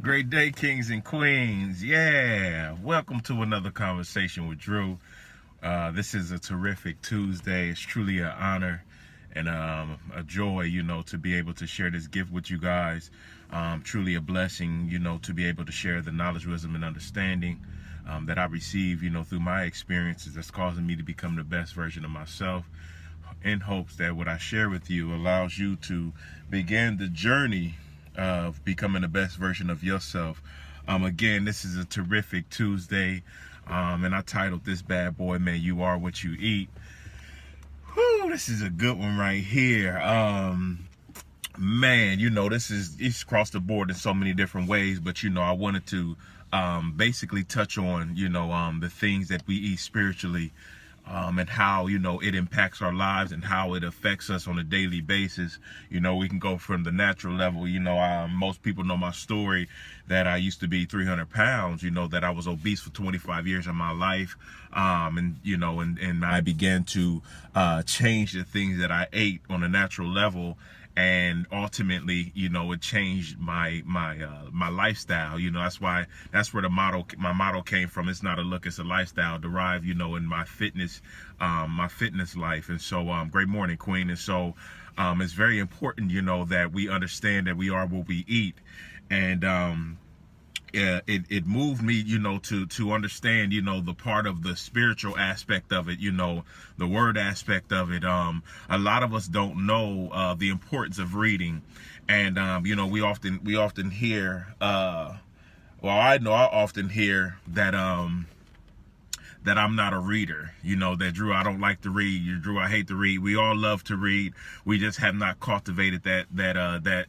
Great day, kings and queens. Yeah, welcome to another conversation with Drew. This is a terrific Tuesday. It's truly an honor and a joy, to be able to share this gift with you guys. Truly a blessing, to be able to share the knowledge, wisdom, and understanding that I receive, through my experiences that's causing me to become the best version of myself, in hopes that what I share with you allows you to begin the journey of becoming the best version of yourself. Again, this is a terrific Tuesday, and I titled this bad boy, man, You Are What You Eat. Whew, this is a good one right here. Man, it's across the board in so many different ways, but I wanted to basically touch on, the things that we eat spiritually, and how, it impacts our lives and how it affects us on a daily basis. We can go from the natural level. Most people know my story, that I used to be 300 pounds, that I was obese for 25 years of my life. And I began to change the things that I ate on a natural level. And ultimately, it changed my lifestyle. That's where my motto came from. It's not a look, it's a lifestyle, derived, in my fitness life. And so, great morning, Queen. And so, it's very important, that we understand that we are what we eat. And it moved me, to understand, the part of the spiritual aspect of it, the word aspect of it. A lot of us don't know the importance of reading, and we often hear, I know I often hear that that I'm not a reader, that Drew, I don't like to read. Drew, I hate to read. We all love to read. We just have not cultivated that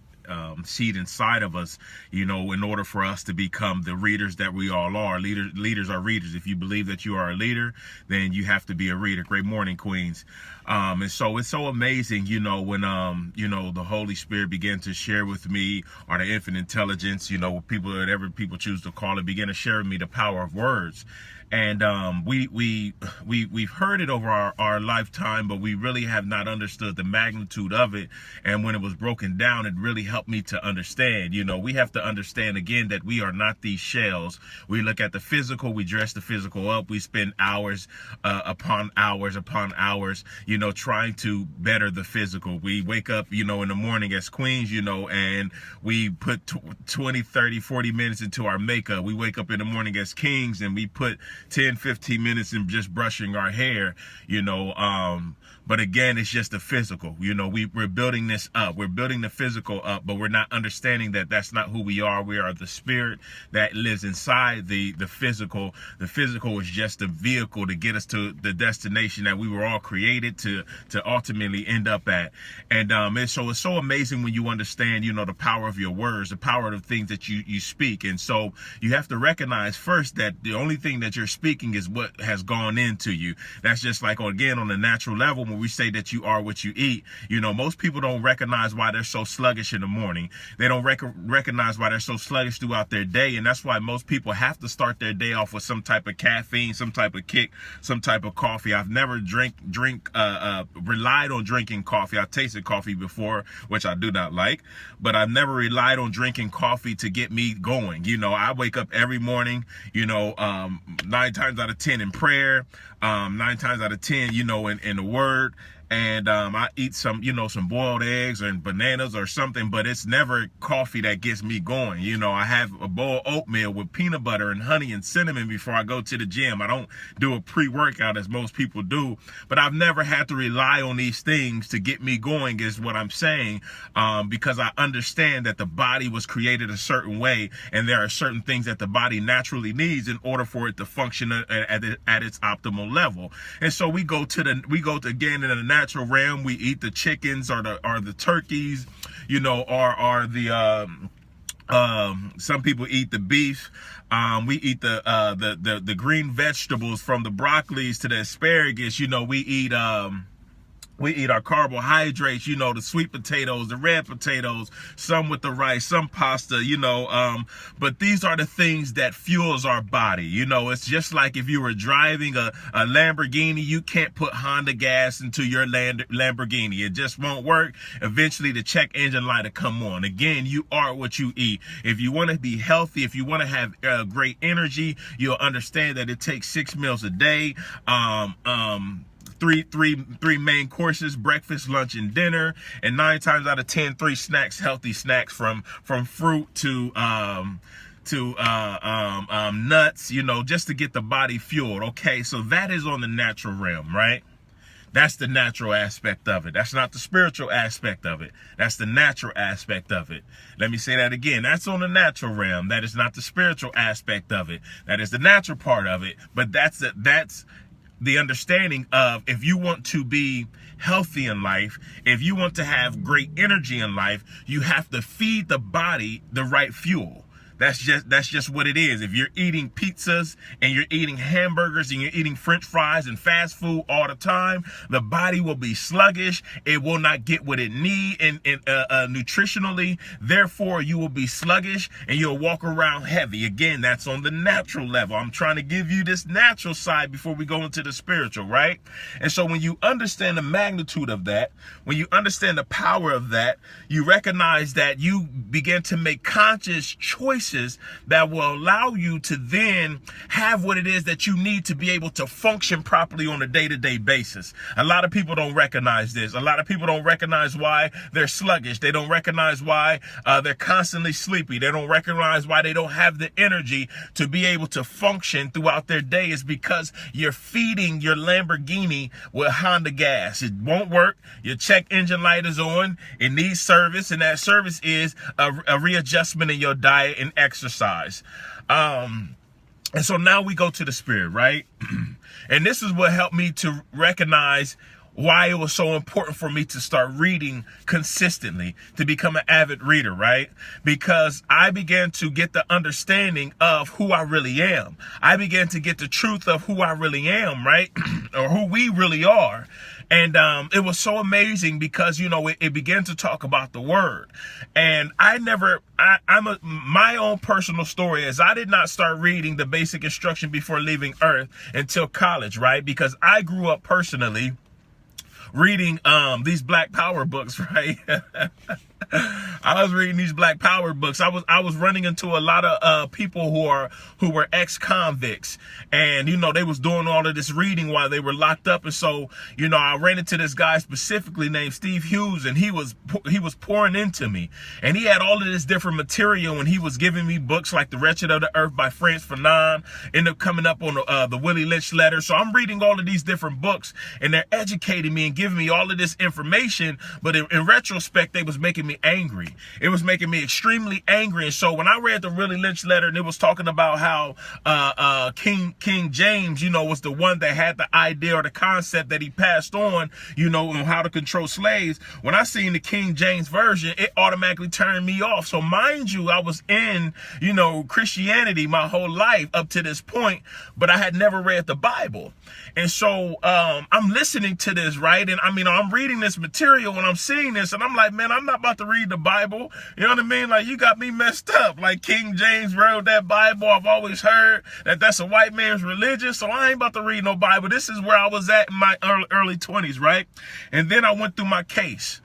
seed inside of us, in order for us to become the readers that we all are. Leaders are readers. If you believe that you are a leader, then you have to be a reader. Great morning, Queens. And so it's so amazing, when, the Holy Spirit began to share with me, or the infinite intelligence, whatever people choose to call it, began to share with me the power of words. And we've heard it over our lifetime, but we really have not understood the magnitude of it. And when it was broken down, it really helped me to understand. We have to understand, again, that we are not these shells. We look at the physical, we dress the physical up, we spend hours upon hours, trying to better the physical. We wake up, in the morning as queens, and we put 20, 30, 40 minutes into our makeup. We wake up in the morning as kings, and we put 10, 15 minutes in just brushing our hair, but again, it's just the physical. We're building this up. We're building the physical up, but we're not understanding that that's not who we are. We are the spirit that lives inside the physical. The physical is just a vehicle to get us to the destination that we were all created to ultimately end up at. And so it's so amazing when you understand, the power of your words, the power of the things that you speak. And so you have to recognize first that the only thing that you're speaking is what has gone into you. That's just like, again, on the natural level, when we say that you are what you eat, most people don't recognize why they're so sluggish in the morning. They don't recognize why they're so sluggish throughout their day. And that's why most people have to start their day off with some type of caffeine, some type of kick, some type of coffee. I've never relied on drinking coffee. I've tasted coffee before, which I do not like, but I've never relied on drinking coffee to get me going. I wake up every morning, 9 times out of 10 in prayer, 9 times out of 10, in the word. And I eat some boiled eggs and bananas or something, but it's never coffee that gets me going. I have a bowl of oatmeal with peanut butter and honey and cinnamon before I go to the gym. I don't do a pre-workout as most people do, but I've never had to rely on these things to get me going, is what I'm saying, because I understand that the body was created a certain way, and there are certain things that the body naturally needs in order for it to function at its optimal level. And so we go again in the natural realm. We eat the chickens or the turkeys, or the some people eat the beef. We eat the green vegetables, from the broccolis to the asparagus. We eat We eat our carbohydrates, you know, the sweet potatoes, the red potatoes, some with the rice, some pasta, you know, but these are the things that fuels our body. You know, it's just like if you were driving a Lamborghini, you can't put Honda gas into your Lamborghini. It just won't work. Eventually the check engine light will come on. Again, you are what you eat. If you want to be healthy, if you want to have great energy, you'll understand that it takes 6 meals a day. Three main courses: breakfast, lunch, and dinner, and 9 times out of 10, 3 snacks, healthy snacks from fruit to nuts, you know, just to get the body fueled. Okay, so that is on the natural realm, right? That's the natural aspect of it. That's not the spiritual aspect of it. That's the natural aspect of it. Let me say that again. That's on the natural realm. That is not the spiritual aspect of it. That is the natural part of it. But that's the understanding of, if you want to be healthy in life, if you want to have great energy in life, you have to feed the body the right fuel. That's just what it is. If you're eating pizzas and you're eating hamburgers and you're eating French fries and fast food all the time, the body will be sluggish. It will not get what it needs nutritionally. Therefore, you will be sluggish and you'll walk around heavy. Again, that's on the natural level. I'm trying to give you this natural side before we go into the spiritual, right? And so when you understand the magnitude of that, when you understand the power of that, you recognize that you begin to make conscious choices that will allow you to then have what it is that you need to be able to function properly on a day-to-day basis. A lot of people don't recognize this. A lot of people don't recognize why they're sluggish. They don't recognize why they're constantly sleepy. They don't recognize why they don't have the energy to be able to function throughout their day. Is because you're feeding your Lamborghini with Honda gas. It won't work. Your check engine light is on. It needs service, and that service is a readjustment in your diet and exercise. And so now we go to the spirit, right? And this is what helped me to recognize why it was so important for me to start reading consistently, to become an avid reader, right? Because I began to get the understanding of who I really am. I began to get the truth of who I really am, right? Or who we really are. And it was so amazing because, you know, it began to talk about the word. And my own personal story is I did not start reading the basic instruction before leaving Earth until college, right? Because I grew up personally reading these Black Power books, right? I was reading these Black Power books. I was running into a lot of people who were ex-convicts, and you know, they was doing all of this reading while they were locked up. And so, you know, I ran into this guy specifically named Steve Hughes, and he was pouring into me, and he had all of this different material, and he was giving me books like The Wretched of the Earth by Frantz Fanon, ended up coming up on the Willie Lynch letter. So I'm reading all of these different books, and they're educating me and giving me all of this information, but in retrospect, they was making me angry. It was making me extremely angry. And so when I read the Willie Lynch letter, and it was talking about how King James, you know, was the one that had the idea or the concept that he passed on, you know, on how to control slaves. When I seen the King James version, it automatically turned me off. So mind you, I was in, you know, Christianity my whole life up to this point, but I had never read the Bible. And so I'm listening to this, right? And I mean, I'm reading this material and I'm seeing this, and I'm like, man, I'm not about to read the Bible. You know what I mean? Like, you got me messed up. Like, King James wrote that Bible. I've always heard that that's a white man's religion, so I ain't about to read no Bible. This is where I was at in my early 20s, right? And then I went through my case.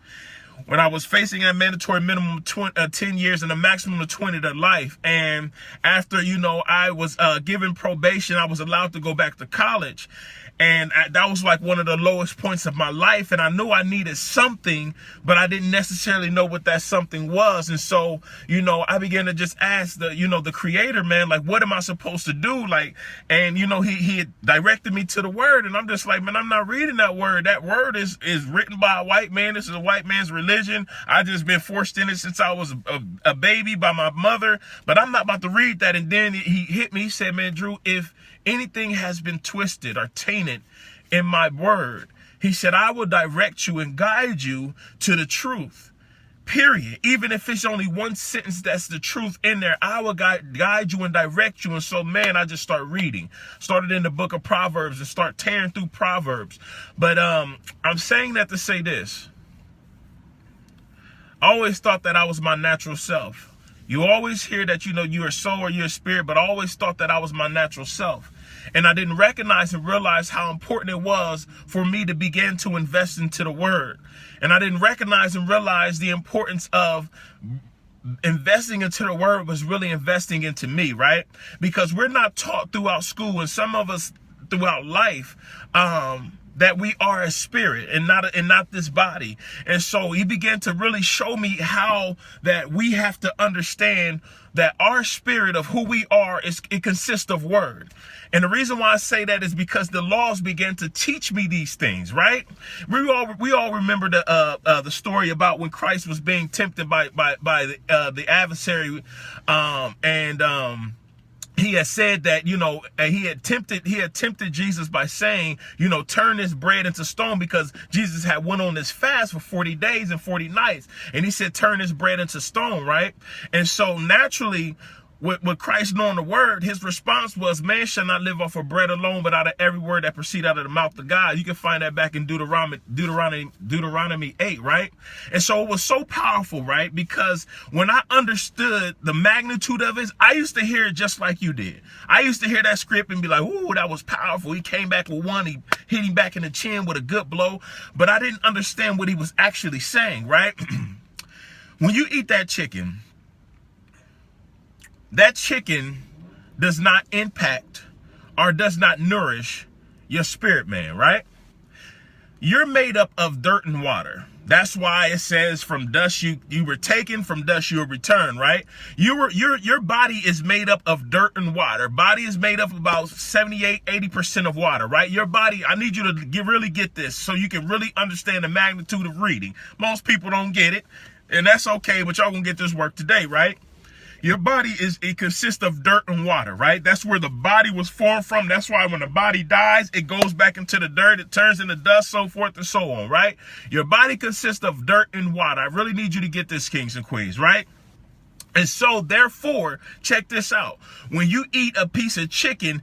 When I was facing a mandatory minimum of 10 years and a maximum of 20 to life. And after, you know, I was given probation, I was allowed to go back to college. And that was like one of the lowest points of my life. And I knew I needed something, but I didn't necessarily know what that something was. And so, you know, I began to just ask the creator, man, like, what am I supposed to do? Like, and, you know, he had directed me to the word. And I'm just like, man, I'm not reading that word. That word is written by a white man. This is a white man's religion. I just been forced in it since I was a baby by my mother. But I'm not about to read that. And then he hit me. He said, man, Drew, if anything has been twisted or tainted in my word, he said, I will direct you and guide you to the truth. period. Even if it's only one sentence that's the truth in there, I will guide you and direct you. And so, man, I just start reading. Started in the book of Proverbs and start tearing through Proverbs. But I'm saying that to say this. I always thought that I was my natural self. You always hear that, you're a soul or you're a spirit, but I always thought that I was my natural self. And I didn't recognize and realize how important it was for me to begin to invest into the word. And I didn't recognize and realize the importance of investing into the word was really investing into me, right? Because we're not taught throughout school, and some of us throughout life, that we are a spirit and not this body. And so he began to really show me how that we have to understand that our spirit of who we are it consists of word. And the reason why I say that is because the laws began to teach me these things, right? We all remember the story about when Christ was being tempted by the adversary, he had said that, he had tempted Jesus by saying, turn this bread into stone, because Jesus had went on this fast for 40 days and 40 nights. And he said, turn this bread into stone, right? And so naturally, with Christ knowing the word, his response was, man shall not live off of bread alone, but out of every word that proceed out of the mouth of God. You can find that back in Deuteronomy 8, right? And so it was so powerful, right? Because when I understood the magnitude of it, I used to hear it just like you did. I used to hear that script and be like, ooh, that was powerful. He came back with one, he hit him back in the chin with a good blow. But I didn't understand what he was actually saying, right? When you eat that chicken does not impact or does not nourish your spirit, man, right? You're made up of dirt and water. That's why it says from dust you were taken, from dust you will return, right? Your body is made up of dirt and water. Body is made up of about 78-80% of water, right? Your body, I need you to really get this so you can really understand the magnitude of reading. Most people don't get it, and that's okay, but y'all gonna get this work today, right? Your body it consists of dirt and water, right? That's where the body was formed from. That's why when the body dies, it goes back into the dirt, it turns into dust, so forth and so on, right? Your body consists of dirt and water. I really need you to get this, kings and queens, right? And so, therefore, check this out. When you eat a piece of chicken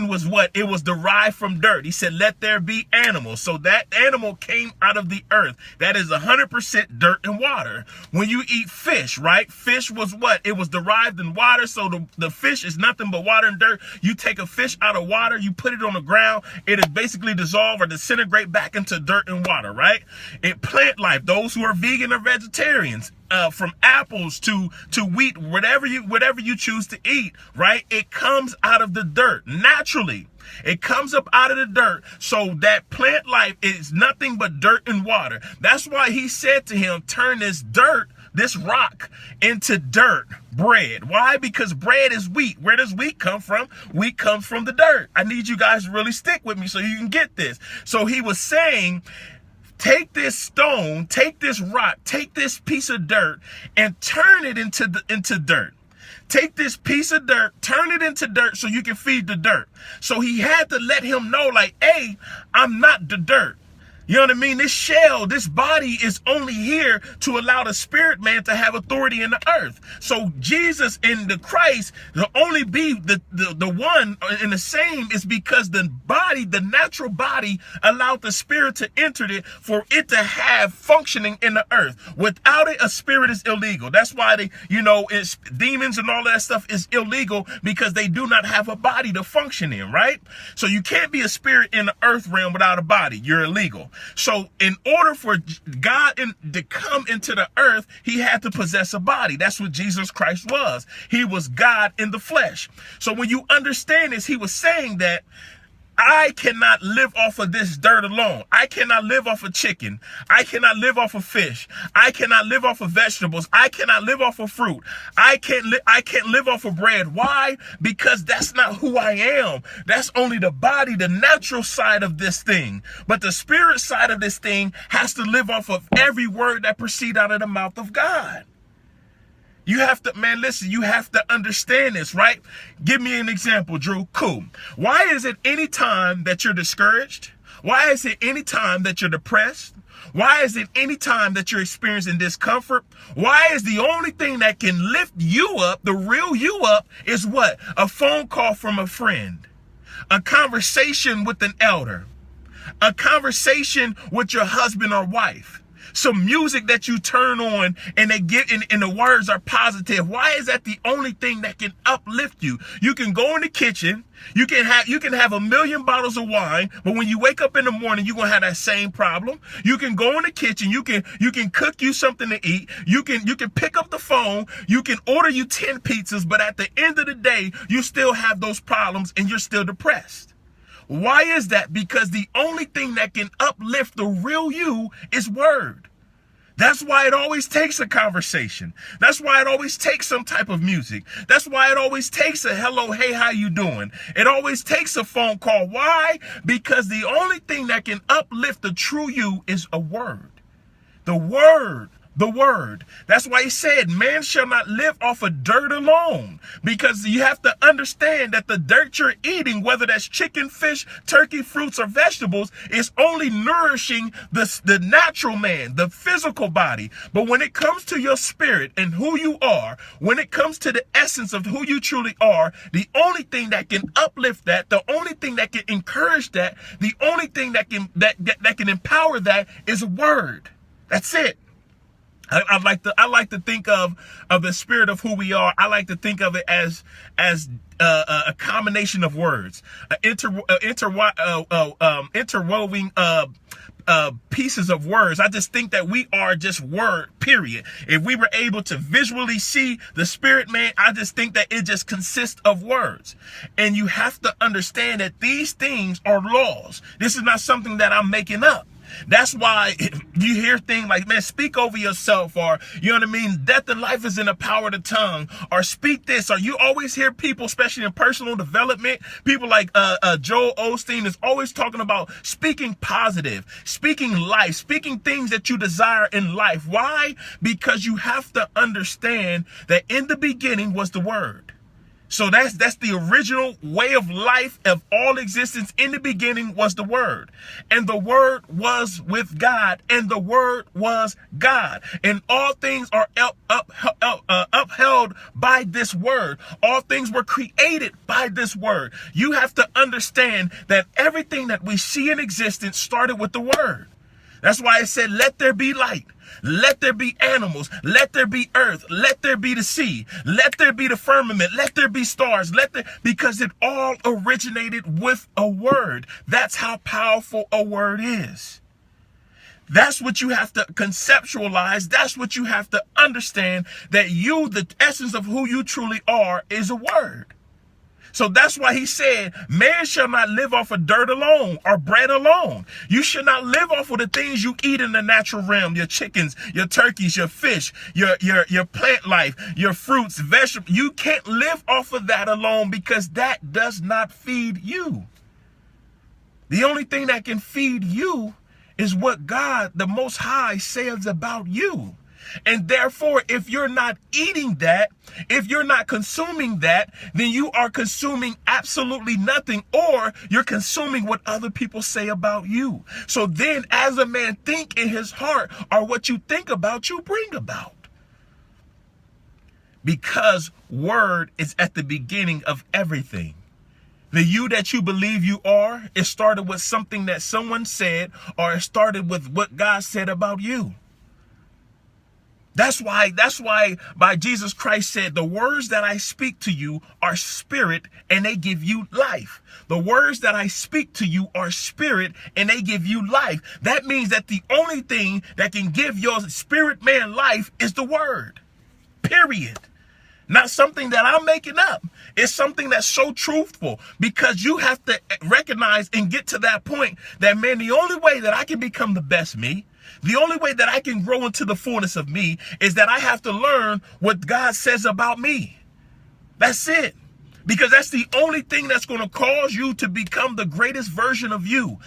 was what? It was derived from dirt. He said, let there be animals. So that animal came out of the earth. That is 100% dirt and water. When you eat fish, right? Fish was what? It was derived in water. So the fish is nothing but water and dirt. You take a fish out of water, you put it on the ground, it is basically dissolve or disintegrate back into dirt and water, right? In plant life, those who are vegan or vegetarians, from apples to wheat, whatever you choose to eat, right? It comes out of the dirt naturally. It comes up out of the dirt. So that plant life is nothing but dirt and water. That's why he said to him, turn this dirt, this rock, into dirt, bread. Why? Because bread is wheat. Where does wheat come from? Wheat comes from the dirt. I need you guys to really stick with me so you can get this. So he was saying, take this stone, take this rock, take this piece of dirt, and turn it into dirt. Take this piece of dirt, turn it into dirt so you can feed the dirt. So he had to let him know, like, hey, I'm not the dirt. You know what I mean? This shell, this body is only here to allow the spirit man to have authority in the earth. So Jesus and the Christ, the only be the one and the same is because the body, the natural body, allowed the spirit to enter it for it to have functioning in the earth. Without it, a spirit is illegal. That's why it's demons and all that stuff is illegal, because they do not have a body to function in, right? So you can't be a spirit in the earth realm without a body. You're illegal. So in order for God to come into the earth, he had to possess a body. That's what Jesus Christ was. He was God in the flesh. So when you understand this, he was saying that I cannot live off of this dirt alone. I cannot live off of chicken. I cannot live off of fish. I cannot live off of vegetables. I cannot live off of fruit. I can't live off of bread. Why? Because that's not who I am. That's only the body, the natural side of this thing. But the spirit side of this thing has to live off of every word that proceeds out of the mouth of God. You have to, man, listen, you have to understand this, right? Give me an example, Drew. Cool. Why is it any time that you're discouraged? Why is it any time that you're depressed? Why is it any time that you're experiencing discomfort? Why is the only thing that can lift you up, the real you up, is what? A phone call from a friend, a conversation with an elder, a conversation with your husband or wife, some music that you turn on and they get and the words are positive. Why is that the only thing that can uplift you? You can go in the kitchen, you can have 1 million bottles of wine, but when you wake up in the morning, you're gonna have that same problem. You can go in the kitchen, you can cook you something to eat, you can pick up the phone, you can order you 10 pizzas, but at the end of the day, you still have those problems and you're still depressed. Why is that? Because the only thing that can uplift the real you is word. That's why it always takes a conversation. That's why it always takes some type of music. That's why it always takes a hello, hey, how you doing? It always takes a phone call. Why? Because the only thing that can uplift the true you is a word. The word. The word. That's why he said, man shall not live off of dirt alone, because you have to understand that the dirt you're eating, whether that's chicken, fish, turkey, fruits, or vegetables, is only nourishing the natural man, the physical body. But when it comes to your spirit and who you are, when it comes to the essence of who you truly are, the only thing that can uplift that, the only thing that can encourage that, the only thing that can empower that is a word. That's it. I like to think of the spirit of who we are. I like to think of it as a combination of words, interwoven pieces of words. I just think that we are just word, period. If we were able to visually see the spirit man, I just think that it just consists of words. And you have to understand that these things are laws. This is not something that I'm making up. That's why you hear things like, man, speak over yourself, or, you know what I mean, death and life is in the power of the tongue, or speak this, or you always hear people, especially in personal development, people like Joel Osteen is always talking about speaking positive, speaking life, speaking things that you desire in life. Why? Because you have to understand that in the beginning was the word. So that's the original way of life of all existence. In the beginning was the word, and the word was with God, and the word was God, and all things are upheld by this word. All things were created by this word. You have to understand that everything that we see in existence started with the word. That's why it said, let there be light. Let there be animals. Let there be earth. Let there be the sea. Let there be the firmament. Let there be stars. Because it all originated with a word. That's how powerful a word is. That's what you have to conceptualize. That's what you have to understand, that you, the essence of who you truly are, is a word. So that's why he said, man shall not live off of dirt alone or bread alone. You should not live off of the things you eat in the natural realm, your chickens, your turkeys, your fish, your plant life, your fruits, vegetables. You can't live off of that alone, because that does not feed you. The only thing that can feed you is what God, the Most High, says about you. And therefore, if you're not eating that, if you're not consuming that, then you are consuming absolutely nothing, or you're consuming what other people say about you. So then, as a man think in his heart, or what you think about, you bring about. Because word is at the beginning of everything. The you that you believe you are, it started with something that someone said, or it started with what God said about you. That's why by Jesus Christ said, the words that I speak to you are spirit and they give you life. The words that I speak to you are spirit and they give you life. That means that the only thing that can give your spirit man life is the word. Period. Not something that I'm making up. It's something that's so truthful, because you have to recognize and get to that point that, man, the only way that I can become the best me, the only way that I can grow into the fullness of me, is that I have to learn what God says about me. That's it. Because that's the only thing that's going to cause you to become the greatest version of you.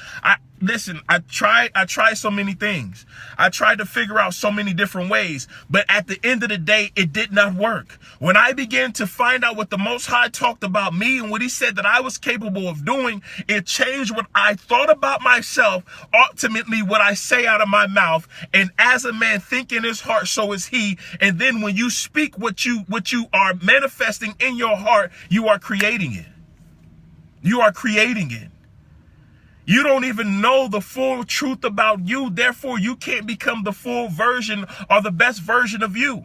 listen, I tried so many things. I tried to figure out so many different ways, but at the end of the day, it did not work. When I began to find out what the Most High talked about me and what he said that I was capable of doing, it changed what I thought about myself, ultimately what I say out of my mouth. And as a man think in his heart, so is he. And then when you speak what you are manifesting in your heart, you are creating it. You are creating it. You don't even know the full truth about you. Therefore, you can't become the full version or the best version of you.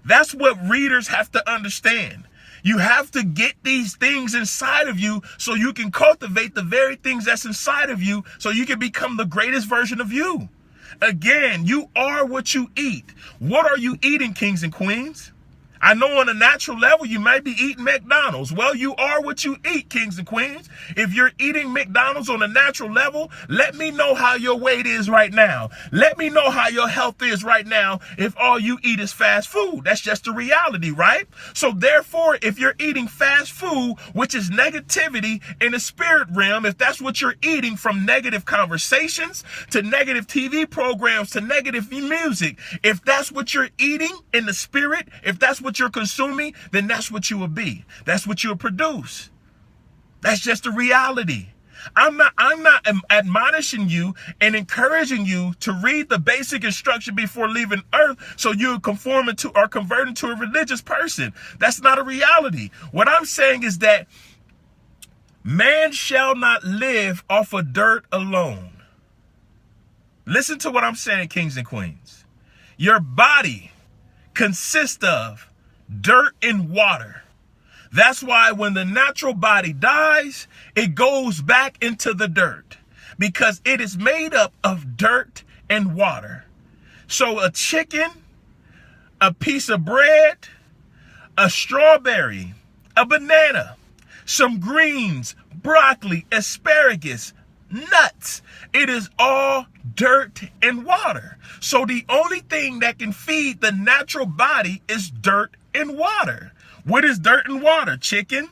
That's what readers have to understand. You have to get these things inside of you so you can cultivate the very things that's inside of you so you can become the greatest version of you. Again, you are what you eat. What are you eating, kings and queens? I know on a natural level, you might be eating McDonald's. Well, you are what you eat, kings and queens. If you're eating McDonald's on a natural level, let me know how your weight is right now. Let me know how your health is right now if all you eat is fast food. That's just the reality, right? So therefore, if you're eating fast food, which is negativity in the spirit realm, if that's what you're eating, from negative conversations to negative TV programs to negative music, if that's what you're eating in the spirit, if that's what you're consuming, then that's what you will be. That's what you'll produce. That's just the reality. I'm not admonishing you and encouraging you to read the basic instruction before leaving earth so you conform into or convert into a religious person. That's not a reality. What I'm saying is that man shall not live off of dirt alone. Listen to what I'm saying, kings and queens. Your body consists of dirt and water. That's why when the natural body dies, it goes back into the dirt because it is made up of dirt and water. So a chicken, a piece of bread, a strawberry, a banana, some greens, broccoli, asparagus, nuts, it is all dirt and water. So the only thing that can feed the natural body is dirt and water. What is dirt and water? Chicken.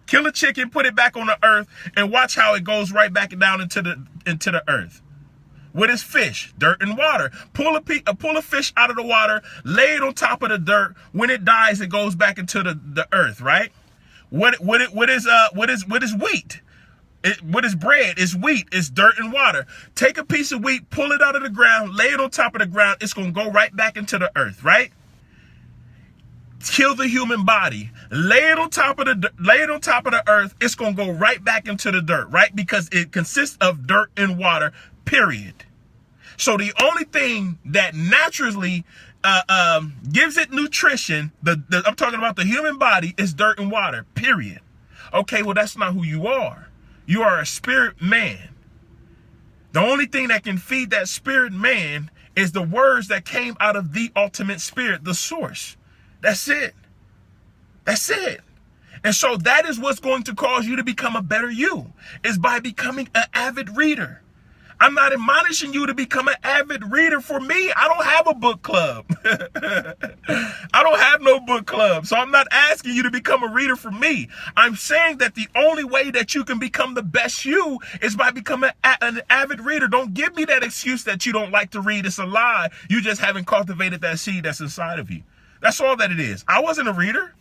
Kill a chicken, put it back on the earth, and watch how it goes right back down into the earth. What is fish? Dirt and water. Pull a fish out of the water, lay it on top of the dirt. When it dies, it goes back into the earth, right? What is wheat? What is bread? It's wheat. It's dirt and water. Take a piece of wheat, pull it out of the ground, lay it on top of the ground. It's going to go right back into the earth, right? Kill the human body, lay it on top of the earth. It's going to go right back into the dirt, right? Because it consists of dirt and water, period. So the only thing that naturally gives it nutrition, I'm talking about the human body, is dirt and water, period. Okay, well, that's not who you are. You are a spirit man. The only thing that can feed that spirit man is the words that came out of the ultimate spirit, the source. That's it. That's it. And so that is what's going to cause you to become a better you, is by becoming an avid reader. I'm not admonishing you to become an avid reader. For me, I don't have a book club. I don't have no book club. So I'm not asking you to become a reader for me. I'm saying that the only way that you can become the best you is by becoming an avid reader. Don't give me that excuse that you don't like to read. It's a lie. You just haven't cultivated that seed that's inside of you. That's all that it is. I wasn't a reader.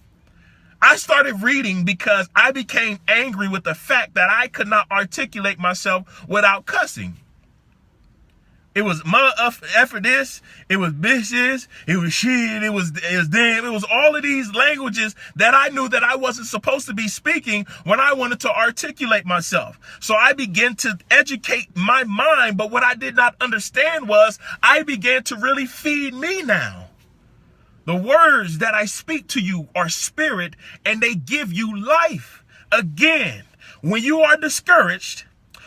I started reading because I became angry with the fact that I could not articulate myself without cussing. It was mother this, it was bitches, it was shit, it was damn, it was all of these languages that I knew that I wasn't supposed to be speaking when I wanted to articulate myself. So I began to educate my mind, but what I did not understand was I began to really feed me now. The words that I speak to you are spirit, and they give you life. Again, when you are discouraged,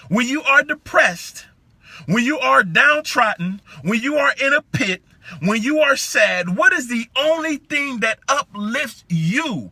when you are depressed, when you are downtrodden, when you are in a pit, when you are sad, what is the only thing that uplifts you?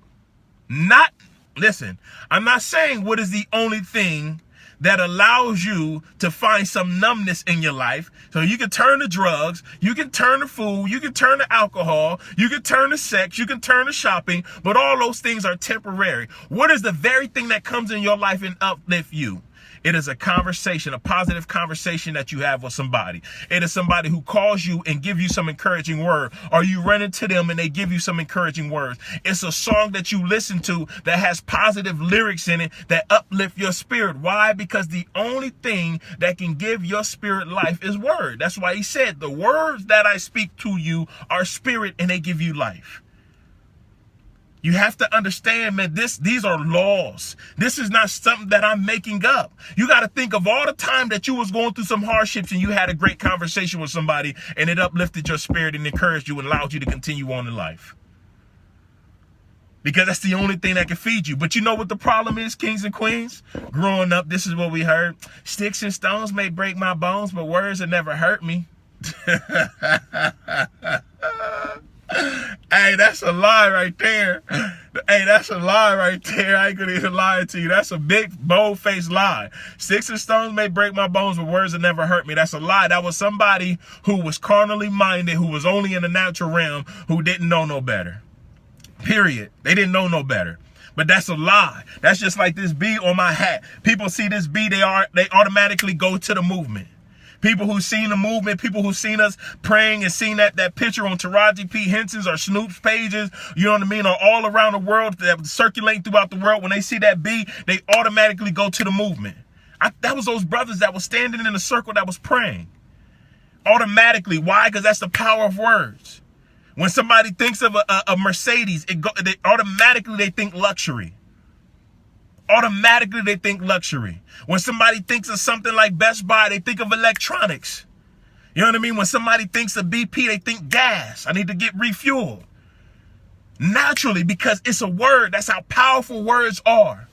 Listen, I'm not saying what is the only thing that allows you to find some numbness in your life. So you can turn to drugs, you can turn to food, you can turn to alcohol, you can turn to sex, you can turn to shopping, but all those things are temporary. What is the very thing that comes in your life and uplift you? It is a conversation, a positive conversation that you have with somebody. It is somebody who calls you and give you some encouraging word, or you run into them and they give you some encouraging words. It's a song that you listen to that has positive lyrics in it that uplift your spirit. Why? Because the only thing that can give your spirit life is word. That's why he said, the words that I speak to you are spirit and they give you life. You have to understand, man, these are laws. This is not something that I'm making up. You got to think of all the time that you was going through some hardships and you had a great conversation with somebody and it uplifted your spirit and encouraged you and allowed you to continue on in life. Because that's the only thing that can feed you. But you know what the problem is, kings and queens? Growing up, this is what we heard. Sticks and stones may break my bones, but words have never hurt me. Hey, that's a lie right there. Hey, that's a lie right there. I ain't gonna even lie to you. That's a big, bold-faced lie. Sticks and stones may break my bones, but words have never hurt me. That's a lie. That was somebody who was carnally minded, who was only in the natural realm, who didn't know no better. Period. They didn't know no better. But that's a lie. That's just like this B on my hat. People see this B, they automatically go to the movement. People who've seen the movement, people who've seen us praying and seen that picture on Taraji P. Henson's or Snoop's pages, you know what I mean, or all around the world that circulate throughout the world, when they see that B, they automatically go to the movement. That was those brothers that was standing in a circle that was praying. Automatically. Why? Because that's the power of words. When somebody thinks of a Mercedes, they automatically think luxury. Automatically they think luxury. When somebody thinks of something like Best Buy, they think of electronics. You know what I mean? When somebody thinks of BP, they think gas. I need to get refueled. Naturally, because it's a word. That's how powerful words are.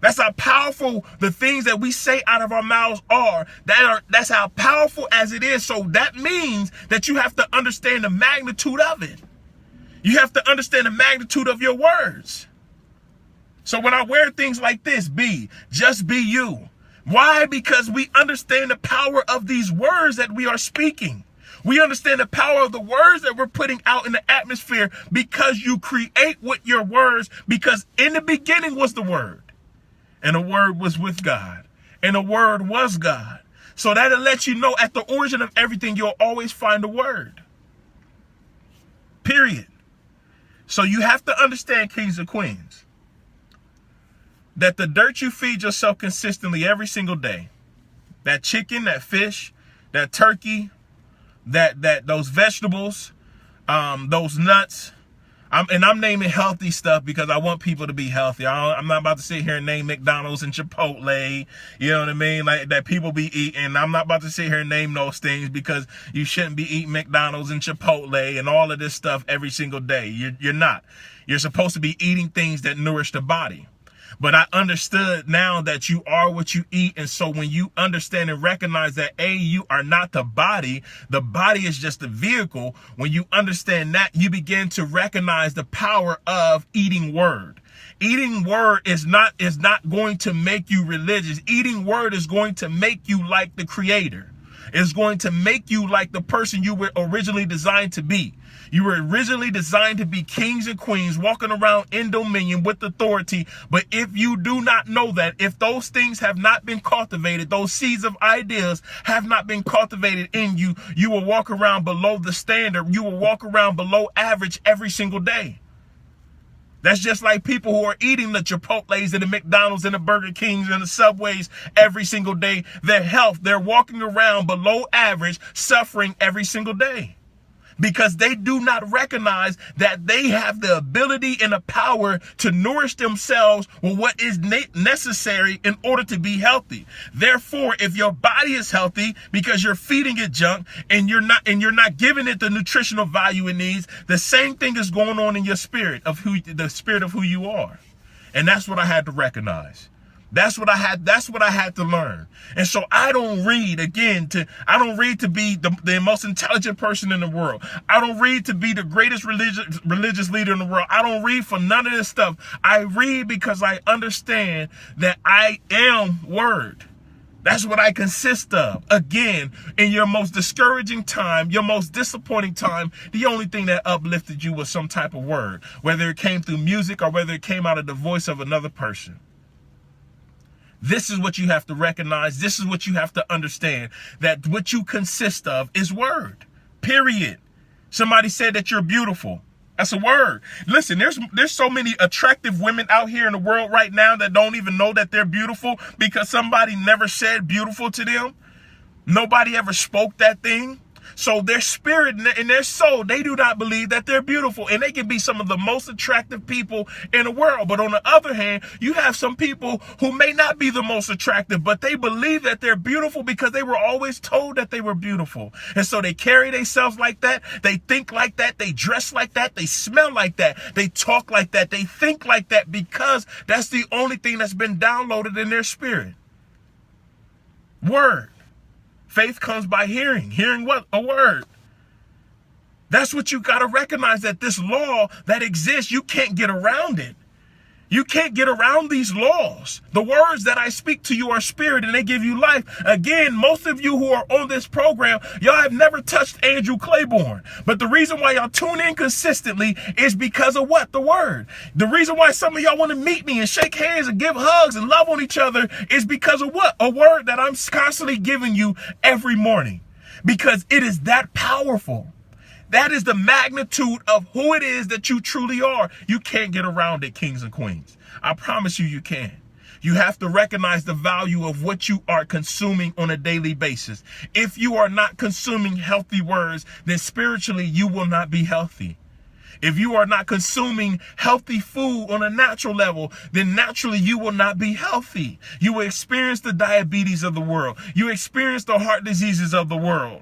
That's how powerful the things that we say out of our mouths are. That's how powerful as it is. So that means that you have to understand the magnitude of it. You have to understand the magnitude of your words. So when I wear things like this, just be you. Why? Because we understand the power of these words that we are speaking. We understand the power of the words that we're putting out in the atmosphere, because you create with your words, because in the beginning was the Word, and the Word was with God, and the Word was God. So that'll let you know at the origin of everything, you'll always find a word. Period. So you have to understand, kings and queens, that the dirt you feed yourself consistently every single day, that chicken, that fish, that turkey, those vegetables, those nuts, I'm naming healthy stuff because I want people to be healthy. I'm not about to sit here and name McDonald's and Chipotle, you know what I mean, like that people be eating. I'm not about to sit here and name those things, because you shouldn't be eating McDonald's and Chipotle and all of this stuff every single day. You're not. You're supposed to be eating things that nourish the body. But I understood now that you are what you eat. And so when you understand and recognize that, you are not the body is just the vehicle. When you understand that, you begin to recognize the power of eating word. Eating word is not going to make you religious. Eating word is going to make you like the Creator. It's going to make you like the person you were originally designed to be. You were originally designed to be kings and queens walking around in dominion with authority. But if you do not know that, if those things have not been cultivated, those seeds of ideas have not been cultivated in you, you will walk around below the standard. You will walk around below average every single day. That's just like people who are eating the Chipotles and the McDonald's and the Burger Kings and the Subways every single day. Their health, they're walking around below average, suffering every single day, because they do not recognize that they have the ability and the power to nourish themselves with what is necessary in order to be healthy. Therefore, if your body is healthy because you're feeding it junk and you're not giving it the nutritional value it needs, the same thing is going on in your spirit of the spirit of who you are. And that's what I had to recognize. That's what I had to learn. And so I don't read to be the most intelligent person in the world. I don't read to be the greatest religious leader in the world. I don't read for none of this stuff. I read because I understand that I am word. That's what I consist of. Again, in your most discouraging time, your most disappointing time, the only thing that uplifted you was some type of word, whether it came through music or whether it came out of the voice of another person. This is what you have to recognize. This is what you have to understand, that what you consist of is word, period. Somebody said that you're beautiful. That's a word. Listen, there's so many attractive women out here in the world right now that don't even know that they're beautiful because somebody never said beautiful to them. Nobody ever spoke that thing. So their spirit and their soul, they do not believe that they're beautiful. And they can be some of the most attractive people in the world. But on the other hand, you have some people who may not be the most attractive, but they believe that they're beautiful because they were always told that they were beautiful. And so they carry themselves like that. They think like that. They dress like that. They smell like that. They talk like that. They think like that because that's the only thing that's been downloaded in their spirit. Word. Faith comes by hearing. Hearing what? A word. That's what you got to recognize, that this law that exists, you can't get around it. You can't get around these laws. The words that I speak to you are spirit and they give you life. Again, most of you who are on this program, y'all have never touched Drew Clayborn. But the reason why y'all tune in consistently is because of what? The word. The reason why some of y'all want to meet me and shake hands and give hugs and love on each other is because of what? A word that I'm constantly giving you every morning. Because it is that powerful. That is the magnitude of who it is that you truly are. You can't get around it, kings and queens. I promise you, you can. You have to recognize the value of what you are consuming on a daily basis. If you are not consuming healthy words, then spiritually you will not be healthy. If you are not consuming healthy food on a natural level, then naturally you will not be healthy. You will experience the diabetes of the world. You experience the heart diseases of the world.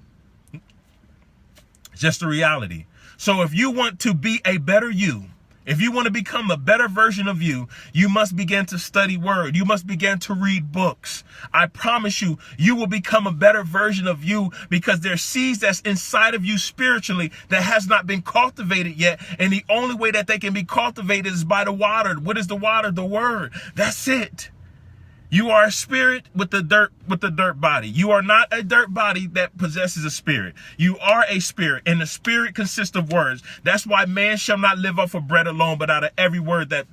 Just a reality. So if you want to be a better you, if you want to become a better version of you, you must begin to study word. You must begin to read books. I promise you, you will become a better version of you because there's seeds that's inside of you spiritually that has not been cultivated yet. And the only way that they can be cultivated is by the water. What is the water? The word. That's it. You are a spirit with the dirt body. You are not a dirt body that possesses a spirit. You are a spirit, and the spirit consists of words. That's why man shall not live off of bread alone, but out of every word that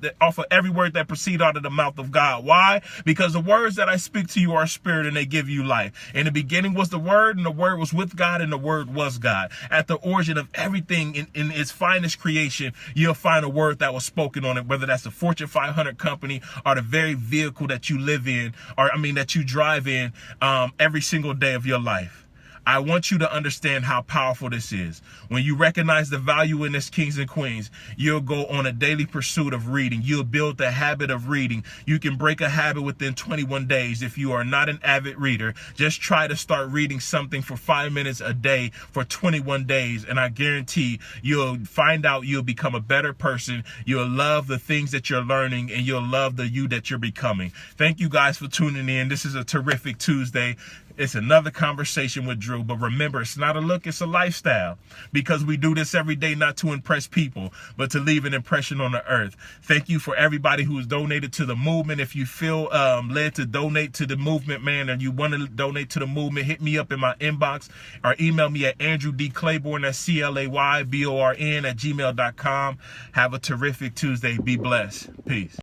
proceed out of the mouth of God. Why? Because the words that I speak to you are spirit, and they give you life. In the beginning was the word, and the word was with God, and the word was God. At the origin of everything in its finest creation, you'll find a word that was spoken on it, whether that's the Fortune 500 company or the very vehicle that you live in, or that you drive in every single day of your life. I want you to understand how powerful this is. When you recognize the value in this, kings and queens, you'll go on a daily pursuit of reading. You'll build the habit of reading. You can break a habit within 21 days. If you are not an avid reader, just try to start reading something for 5 minutes a day for 21 days. And I guarantee you'll find out you'll become a better person. You'll love the things that you're learning, and you'll love the you that you're becoming. Thank you guys for tuning in. This is a terrific Tuesday. It's another conversation with Drew, but remember, it's not a look, it's a lifestyle, because we do this every day not to impress people, but to leave an impression on the earth. Thank you for everybody who's donated to the movement. If you feel led to donate to the movement, man, and you want to donate to the movement, hit me up in my inbox or email me at Drew D. Clayborn, that's CLAYBORN @gmail.com. Have a terrific Tuesday. Be blessed. Peace.